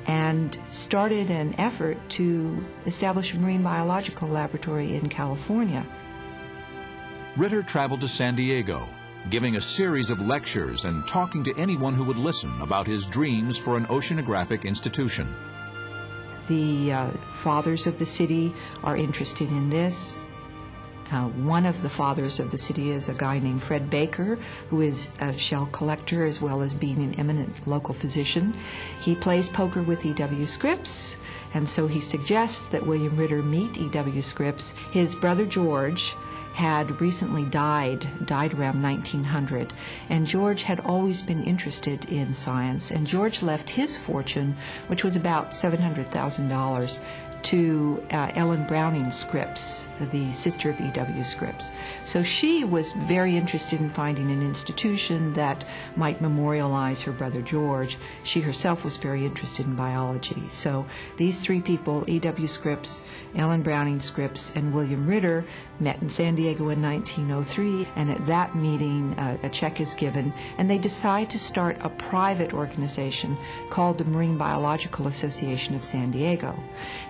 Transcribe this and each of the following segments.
and started an effort to establish a marine biological laboratory in California. Ritter traveled to San Diego, giving a series of lectures and talking to anyone who would listen about his dreams for an oceanographic institution. The fathers of the city are interested in this. One of the fathers of the city is a guy named Fred Baker, who is a shell collector as well as being an eminent local physician. He plays poker with E.W. Scripps, and so he suggests that William Ritter meet E.W. Scripps. His brother George had recently died around 1900, and George had always been interested in science, and George left his fortune, which was about $700,000, to Ellen Browning Scripps, the sister of E.W. Scripps. So she was very interested in finding an institution that might memorialize her brother George. She herself was very interested in biology. So these three people, E.W. Scripps, Ellen Browning Scripps, and William Ritter, met in San Diego in 1903, and at that meeting a check is given, and they decide to start a private organization called the Marine Biological Association of San Diego.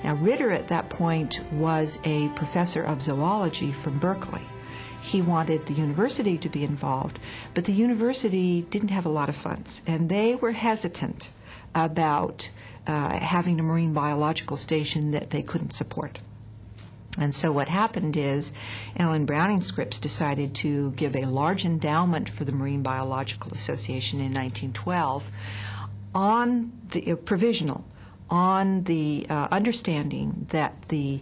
Now, Ritter at that point was a professor of zoology from Berkeley. He wanted the university to be involved, but the university didn't have a lot of funds, and they were hesitant about having a marine biological station that they couldn't support. And so what happened is Ellen Browning Scripps decided to give a large endowment for the Marine Biological Association in 1912 on the provisional, on the understanding that the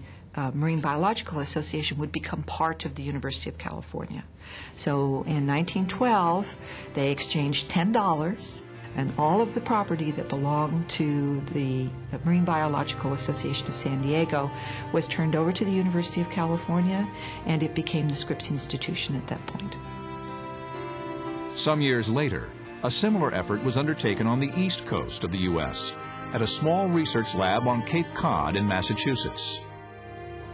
Marine Biological Association would become part of the University of California. So in 1912, they exchanged $10, and all of the property that belonged to the Marine Biological Association of San Diego was turned over to the University of California, and it became the Scripps Institution at that point. Some years later, a similar effort was undertaken on the east coast of the U.S. at a small research lab on Cape Cod in Massachusetts.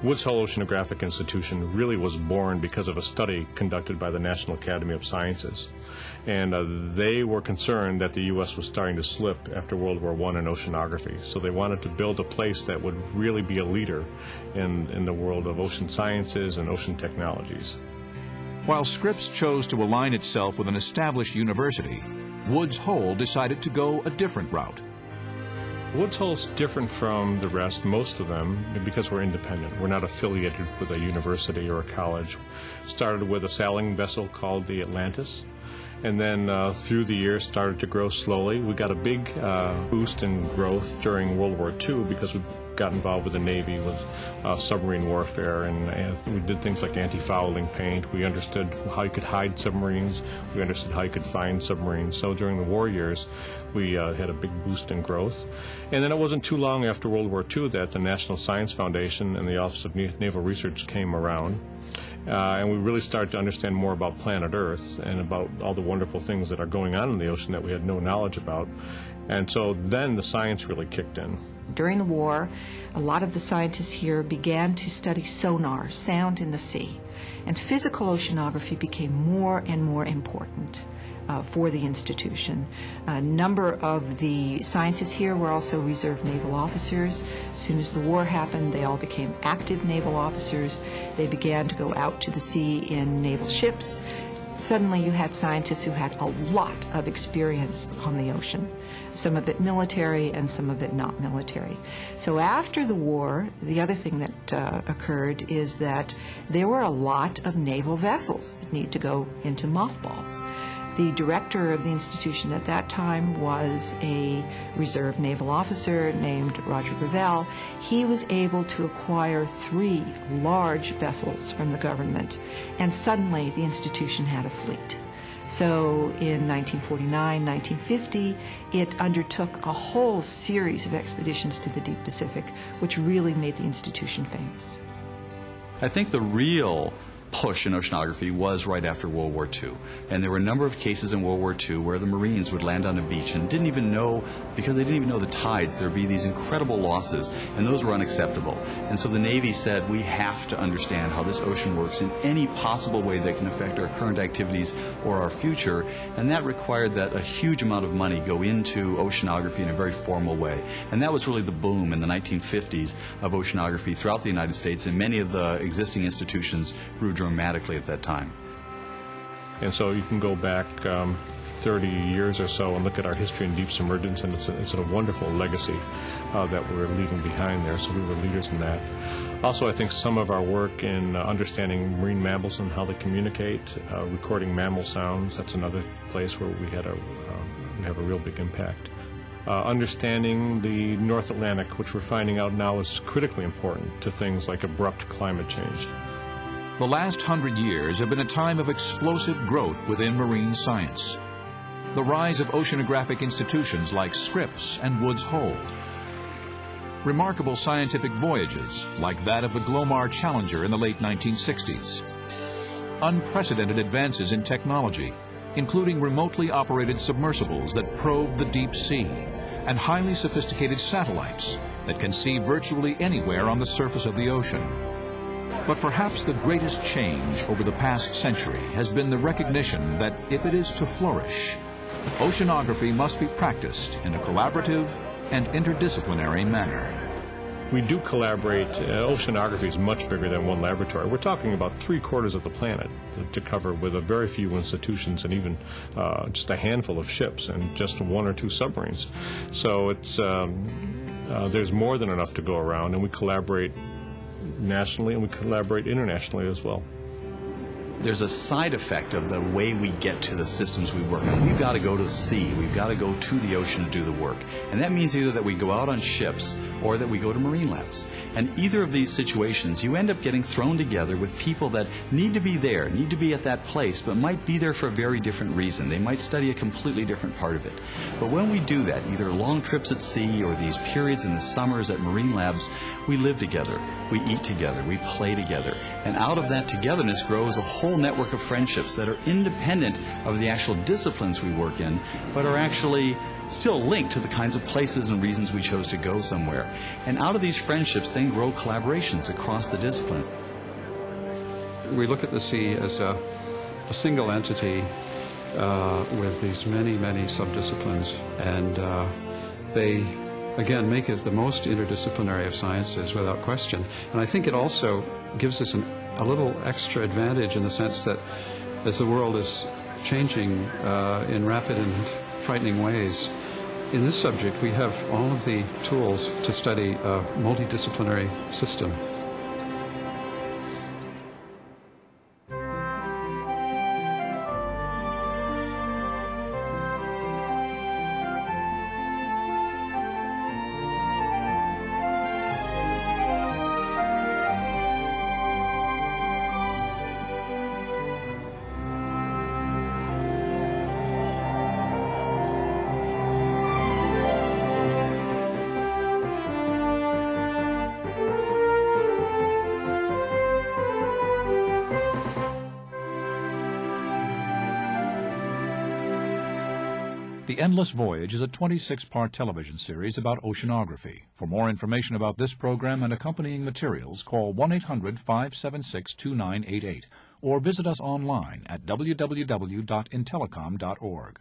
Woods Hole Oceanographic Institution really was born because of a study conducted by the National Academy of Sciences. And they were concerned that the U.S. was starting to slip after World War I in oceanography. So they wanted to build a place that would really be a leader in the world of ocean sciences and ocean technologies. While Scripps chose to align itself with an established university, Woods Hole decided to go a different route. Woods Hole's different from the rest, most of them, because we're independent. We're not affiliated with a university or a college. Started with a sailing vessel called the Atlantis, and then through the years started to grow slowly. We got a big boost in growth during World War II because we got involved with the Navy, with submarine warfare, and we did things like anti-fouling paint. We understood how you could hide submarines. We understood how you could find submarines. So during the war years, we had a big boost in growth. And then it wasn't too long after World War II that the National Science Foundation and the Office of Naval Research came around. And we really started to understand more about planet Earth and about all the wonderful things that are going on in the ocean that we had no knowledge about. And so then the science really kicked in. During the war, a lot of the scientists here began to study sonar, sound in the sea, and physical oceanography became more and more important for the institution. A number of the scientists here were also reserve naval officers. As soon as the war happened, they all became active naval officers. They began to go out to the sea in naval ships. Suddenly you had scientists who had a lot of experience on the ocean, some of it military and some of it not military. So after the war, the other thing that occurred is that there were a lot of naval vessels that need to go into mothballs. The director of the institution at that time was a reserve naval officer named Roger Gravel. He was able to acquire 3 large vessels from the government, and suddenly the institution had a fleet. So in 1949, 1950, it undertook a whole series of expeditions to the deep Pacific, which really made the institution famous. I think the real push in oceanography was right after World War II. And there were a number of cases in World War II where the Marines would land on a beach and didn't even know, because they didn't even know the tides, there would be these incredible losses, and those were unacceptable. And so the Navy said, we have to understand how this ocean works in any possible way that can affect our current activities or our future, and that required that a huge amount of money go into oceanography in a very formal way. And that was really the boom in the 1950s of oceanography throughout the United States, and many of the existing institutions grew dramatically at that time. And so you can go back 30 years or so and look at our history in deep submergence, and it's a wonderful legacy that we're leaving behind there, so we were leaders in that. Also, I think some of our work in understanding marine mammals and how they communicate, recording mammal sounds, that's another place where we have a real big impact. Understanding the North Atlantic, which we're finding out now is critically important to things like abrupt climate change. The last 100 years have been a time of explosive growth within marine science. The rise of oceanographic institutions like Scripps and Woods Hole. Remarkable scientific voyages like that of the Glomar Challenger in the late 1960s. Unprecedented advances in technology, including remotely operated submersibles that probe the deep sea, and highly sophisticated satellites that can see virtually anywhere on the surface of the ocean. But perhaps the greatest change over the past century has been the recognition that if it is to flourish, oceanography must be practiced in a collaborative and interdisciplinary manner. We do collaborate. Oceanography is much bigger than one laboratory. We're talking about 3/4 of the planet to cover, with a very few institutions and even just a handful of ships and just 1 or 2 submarines. So it's there's more than enough to go around, and we collaborate nationally and we collaborate internationally as well. There's a side effect of the way we get to the systems we work on. We've got to go to the sea, we've got to go to the ocean to do the work. And that means either that we go out on ships or that we go to marine labs. And either of these situations, you end up getting thrown together with people that need to be there, need to be at that place, but might be there for a very different reason. They might study a completely different part of it. But when we do that, either long trips at sea or these periods in the summers at marine labs, we live together, we eat together, we play together. And out of that togetherness grows a whole network of friendships that are independent of the actual disciplines we work in, but are actually still linked to the kinds of places and reasons we chose to go somewhere. And out of these friendships then grow collaborations across the disciplines. We look at the sea as a single entity with these many, many subdisciplines, and they again make it the most interdisciplinary of sciences without question. And I think it also gives us a little extra advantage in the sense that as the world is changing in rapid and frightening ways, in this subject we have all of the tools to study a multidisciplinary system. The Endless Voyage is a 26-part television series about oceanography. For more information about this program and accompanying materials, call 1-800-576-2988 or visit us online at www.intelecom.org.